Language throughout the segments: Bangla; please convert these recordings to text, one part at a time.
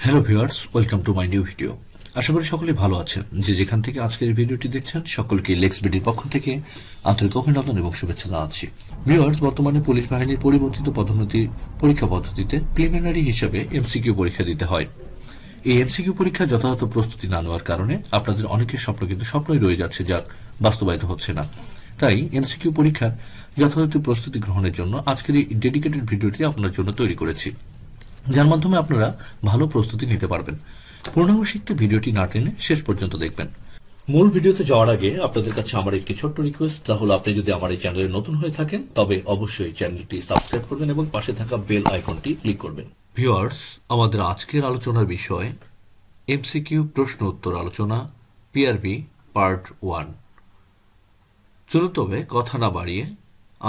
Hello viewers, welcome to my new video. আশা করি সকলেই ভালো আছেন। যে যেখান থেকে আজকের এই ভিডিওটি দেখছেন সকলকে লেক্স বিডির পক্ষ থেকে আন্তরিক অভিনন্দন এবং শুভেচ্ছা জানাচ্ছি। ভিউয়ার্স, বর্তমানে পুলিশ বাহিনীর পরিবর্তিত পদোন্নতি পরীক্ষা পদ্ধতিতে প্রিলিমিনারি হিসাবে এমসিকিউ পরীক্ষা দিতে হয়। এই এমসিকিউ পরীক্ষা যথাযথ প্রস্তুতি না নেওয়ার কারণে আপনাদের অনেকের স্বপ্ন কিন্তু স্বপ্নই রয়ে যাচ্ছে, যা বাস্তবায়িত হচ্ছে না। তাই এমসিকিউ পরীক্ষার যথাযথ প্রস্তুতি গ্রহণের জন্য আজকের এই ডেডিকেটেড ভিডিওটি আপনার জন্য তৈরি করেছি, যার মাধ্যমে আপনারা ভালো প্রস্তুতি নিতে পারবেন। পূর্ণাঙ্গ শিখতে ভিডিওটি না টেনে শেষ পর্যন্ত দেখবেন। মূল ভিডিওতে যাওয়ার আগে আপনাদের কাছে আমার একটি ছোট্ট রিকোয়েস্ট, তাহলে আপনি যদি আমার এই চ্যানেলে নতুন হয়ে থাকেন তবে অবশ্যই চ্যানেলটি সাবস্ক্রাইব করবেন এবং পাশে থাকা বেল আইকনটি ক্লিক করবেন। ভিউয়ার্স, আমাদের আজকের আলোচনার বিষয় এমসিকিউ প্রশ্ন উত্তর আলোচনা, পিআরবি পার্ট 1। চলুন তবে কথা না বাড়িয়ে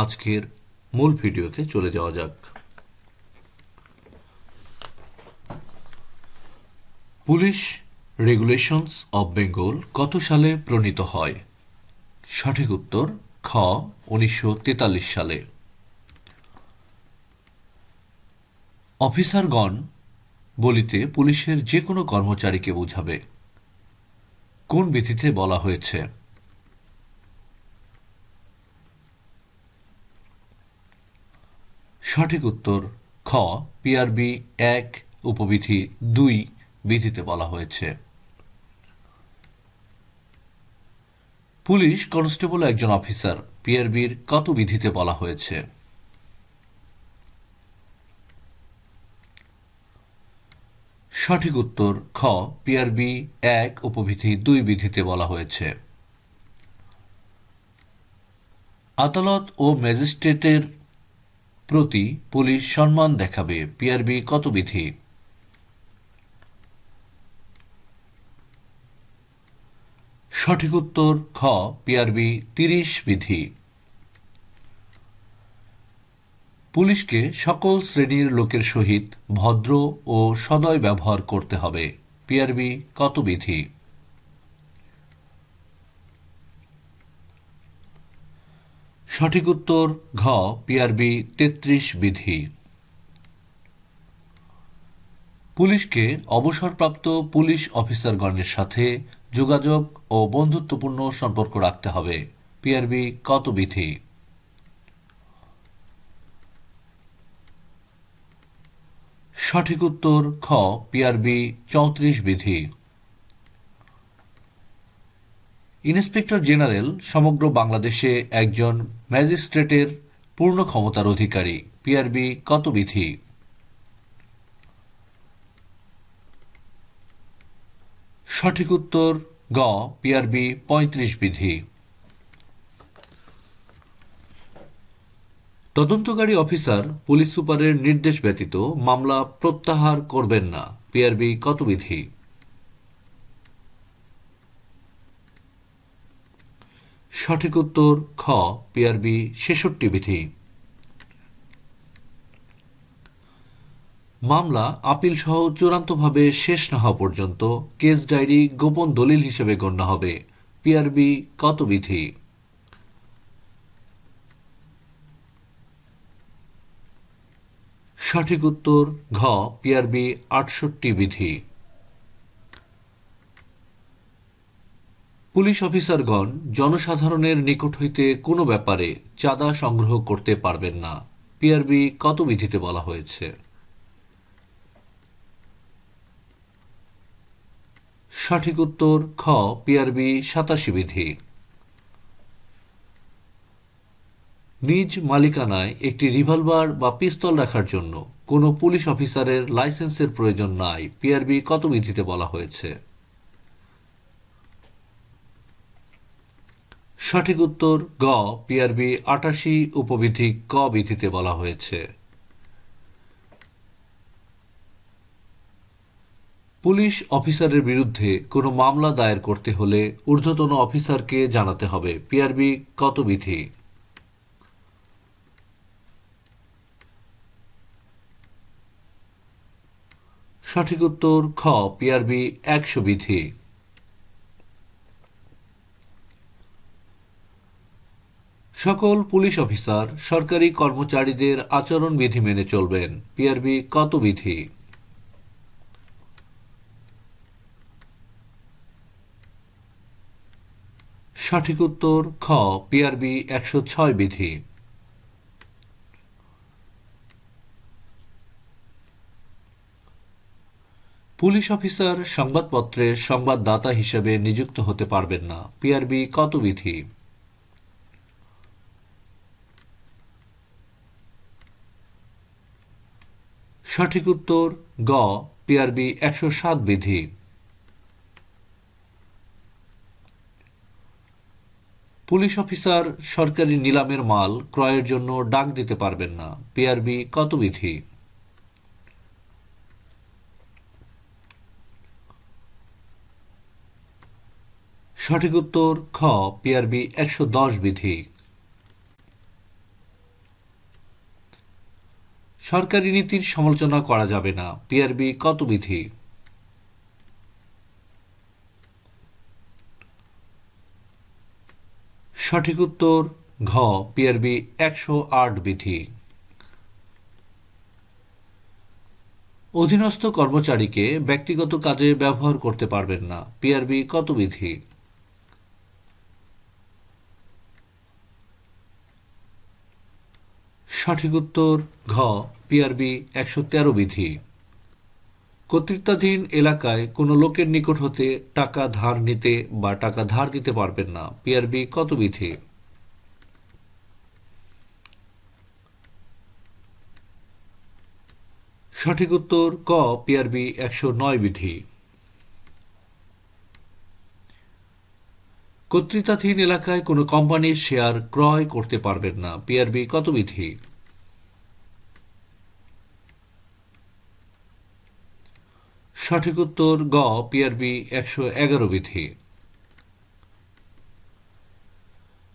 আজকের মূল ভিডিওতে চলে যাওয়া যাক। পুলিশ রেগুলেশনস অব বেঙ্গল কত সালে প্রণীত হয়? সঠিক উত্তর খ 1943 সালে। অফিসারগণ বলিতে পুলিশের যে কোনো কর্মচারীকে বোঝাবে। কোন বিধিতে বলা হয়েছে? সঠিক উত্তর খ পিআরবি 1 উপবিধি 2 বিধিতে বলা হয়েছে। পুলিশ কনস্টেবল একজন অফিসার, পিআরবির কত বিধিতে বলা হয়েছে? সঠিক উত্তর খ পিআরবি 1 উপবিধি 2 বিধিতে বলা হয়েছে। আদালত ও ম্যাজিস্ট্রেটের প্রতি পুলিশ সম্মান দেখাবে, পিআরবি কত বিধি? সঠিক উত্তর খ পিআরবি 30 বিধি। পুলিশকে সকল শ্রেণীর লোকের সহিত ভদ্র ও সদয় ব্যবহার করতে হবে, পিআরবি কত বিধি? সঠিক উত্তর ঘ পিআরবি 33 বিধি। পুলিশকে অবসরপ্রাপ্ত পুলিশ অফিসারগণের সাথে যোগাযোগ ও বন্ধুত্বপূর্ণ সম্পর্ক রাখতে হবে, পিআরবি কত বিধি? সঠিক উত্তর খ পিআরবি 34 বিধি। ইন্সপেক্টর জেনারেল সমগ্র বাংলাদেশে একজন ম্যাজিস্ট্রেটের পূর্ণ ক্ষমতার অধিকারী, পিআরবি কত বিধি? সঠিক উত্তর গ পিআরবি 35 বিধি। তদন্তকারী অফিসার পুলিশ সুপারের নির্দেশ ব্যতীত মামলা প্রত্যাহার করবেন না, পিআরবি কত বিধি? সঠিক উত্তর খ পিআরবি 66 বিধি। মামলা আপিল সহ চূড়ান্তভাবে শেষ না হওয়া পর্যন্ত কেস ডায়েরি গোপন দলিল হিসেবে গণ্য হবে, পিআরবি কত বিধি? সঠিক উত্তর ঘ পিআরবি 68 বিধি। পুলিশ অফিসারগণ জনসাধারণের নিকট হইতে কোনো ব্যাপারে চাঁদা সংগ্রহ করতে পারবেন না, পিআরবি কত বিধিতে বলা হয়েছে? সঠিক উত্তর খ পিআরবি 87 বিধি। নিজ মালিকানায় একটি রিভলভার বা পিস্তল রাখার জন্য কোনো পুলিশ অফিসারের লাইসেন্সের প্রয়োজন নাই, পিআরবি কত বিধিতে বলা হয়েছে? সঠিক উত্তর গ পিআরবি 88 উপবিধি ক বিধিতে বলা হয়েছে। পুলিশ অফিসারের বিরুদ্ধে কোনো মামলা দায়ের করতে হলে ঊর্ধ্বতন অফিসারকে জানাতে হবে, পিআরবি কত বিধি? সঠিক উত্তর খ পিআরবি 100 বিধি। সকল পুলিশ অফিসার সরকারি কর্মচারীদের আচরণ বিধি মেনে চলবেন, পিআরবি কত বিধি? সঠিক উত্তর খ পিআরবি 106 বিধি। পুলিশ অফিসার সংবাদপত্রের সংবাদদাতা হিসেবে নিযুক্ত হতে পারবেন না, পিআরবি কত বিধি? সঠিক উত্তর গ পিআরবি 107 বিধি। পুলিশ অফিসার সরকারি নিলামের মাল ক্রয়ের জন্য ডাক দিতে পারবেন না, পিআরবি কত বিধি? সঠিক উত্তর খ পিআরবি 110 বিধি। সরকারি নীতির সমালোচনা করা যাবে না, পিআরবি কত বিধি? সঠিক উত্তর ঘ পিআরবি 108 বিধি। অধীনস্থ কর্মচারীকে ব্যক্তিগত কাজে ব্যবহার করতে পারবেন না, পিআরবি কত বিধি? সঠিক উত্তর ঘ পিআরবি 113 বিধি। কর্তৃত্বাধীন এলাকায় কোনো লোকের নিকট হতে টাকা ধার নিতে বা টাকা ধার দিতে পারবেন না, পিআরবি কত বিধি? সঠিক উত্তর ক পিআরবি 109 বিধি। কর্তৃত্বাধীন এলাকায় কোনো কোম্পানির শেয়ার ক্রয় করতে পারবেন না, পিআরবি কত বিধি? সঠিক উত্তর গ পিআরবি 111 বিধি।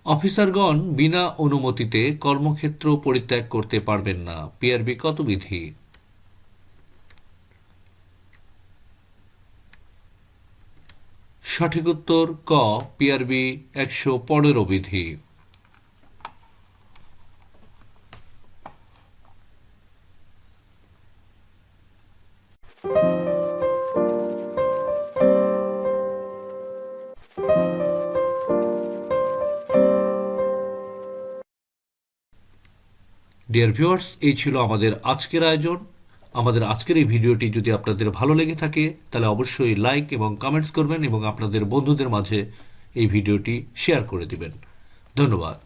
অফিসারগণ বিনা অনুমতিতে কর্মক্ষেত্র পরিত্যাগ করতে পারবেন না, পিআরবি কত বিধি? সঠিক উত্তর ক পিআরবি 115 বিধি। ডিয়ার ভিউয়ার্স, এই ছিল আমাদের আজকের আয়োজন। আমাদের আজকের এই ভিডিওটি যদি আপনাদের ভালো লেগে থাকে তাহলে অবশ্যই লাইক এবং কমেন্টস করবেন এবং আপনাদের বন্ধুদের মাঝে এই ভিডিওটি শেয়ার করে দিবেন। ধন্যবাদ।